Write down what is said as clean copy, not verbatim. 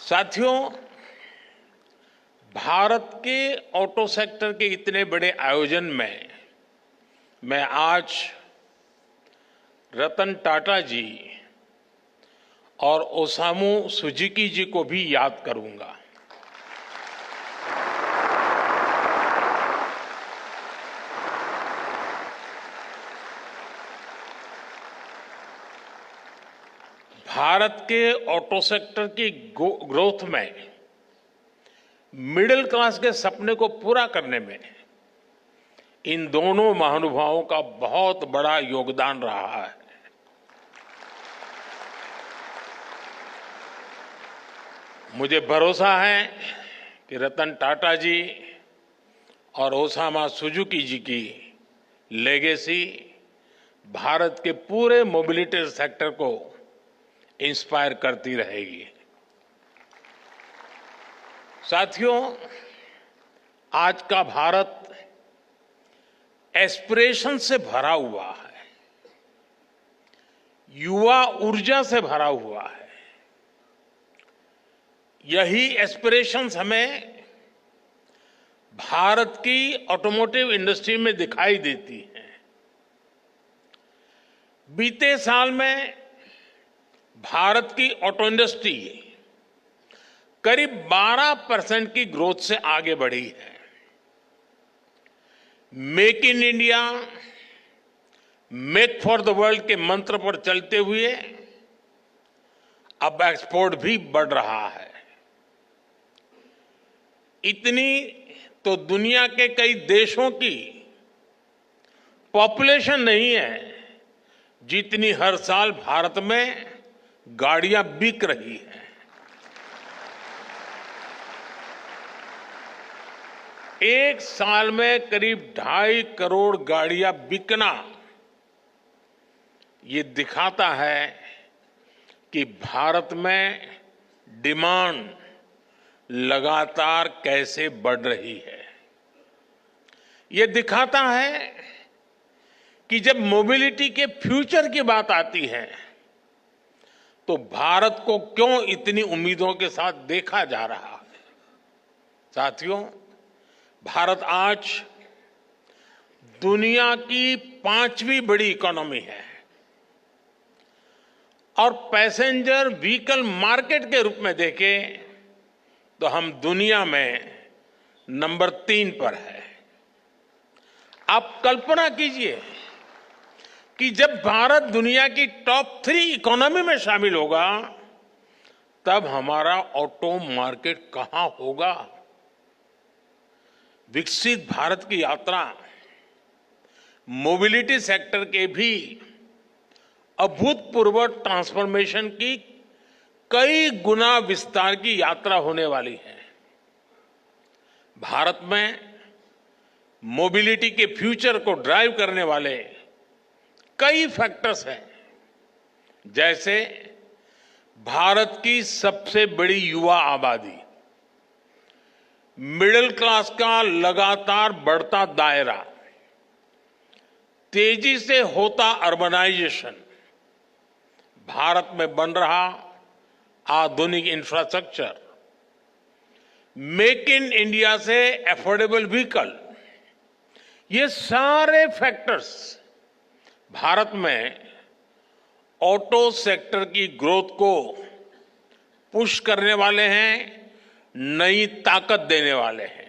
साथियों, भारत के auto sector के इतने बड़े आयोजन में मैं आज रतन टाटा जी और ओसामू सुजुकी जी को भी याद करूंगा। भारत के ऑटो सेक्टर की ग्रोथ में मिडिल क्लास के सपने को पूरा करने में इन दोनों महानुभावों का बहुत बड़ा योगदान रहा है। मुझे भरोसा है कि रतन टाटा जी और ओसामा सुजुकी जी की लेगेसी भारत के पूरे मोबिलिटी सेक्टर को इंस्पायर करती रहेगी। साथियों, आज का भारत एस्पिरेशन से भरा हुआ है, युवा ऊर्जा से भरा हुआ है। यही एस्पिरेशंस हमें भारत की ऑटोमोटिव इंडस्ट्री में दिखाई देती हैं। बीते साल में भारत की ऑटो इंडस्ट्री करीब 12% की ग्रोथ से आगे बढ़ी है। Make in India, make for the world के मंत्र पर चलते हुए अब एक्सपोर्ट भी बढ़ रहा है। इतनी तो दुनिया के कई देशों की पॉपुलेशन नहीं है जितनी हर साल भारत में गाड़ियां बिक रही हैं। एक साल में करीब 2.5 करोड़ गाड़ियां बिकना ये दिखाता है कि भारत में डिमांड लगातार कैसे बढ़ रही है। ये दिखाता है कि जब मोबिलिटी के फ्यूचर की बात आती है तो भारत को क्यों इतनी उम्मीदों के साथ देखा जा रहा है। साथियों, भारत आज दुनिया की 5वीं बड़ी इकोनॉमी है और पैसेंजर व्हीकल मार्केट के रूप में देखें तो हम दुनिया में नंबर 3 पर है। आप कल्पना कीजिए कि जब भारत दुनिया की टॉप 3 इकोनॉमी में शामिल होगा तब हमारा ऑटो मार्केट कहां होगा। विकसित भारत की यात्रा मोबिलिटी सेक्टर के भी अभूतपूर्व ट्रांसफॉर्मेशन की कई गुना विस्तार की यात्रा होने वाली है। भारत में मोबिलिटी के फ्यूचर को ड्राइव करने वाले कई फैक्टर्स हैं, जैसे भारत की सबसे बड़ी युवा आबादी, मिडिल क्लास का लगातार बढ़ता दायरा, तेजी से होता अर्बनाइजेशन, भारत में बन रहा आधुनिक इंफ्रास्ट्रक्चर, मेक इन इंडिया से अफोर्डेबल व्हीकल, ये सारे फैक्टर्स भारत में ऑटो सेक्टर की ग्रोथ को पुश करने वाले हैं, नई ताकत देने वाले हैं।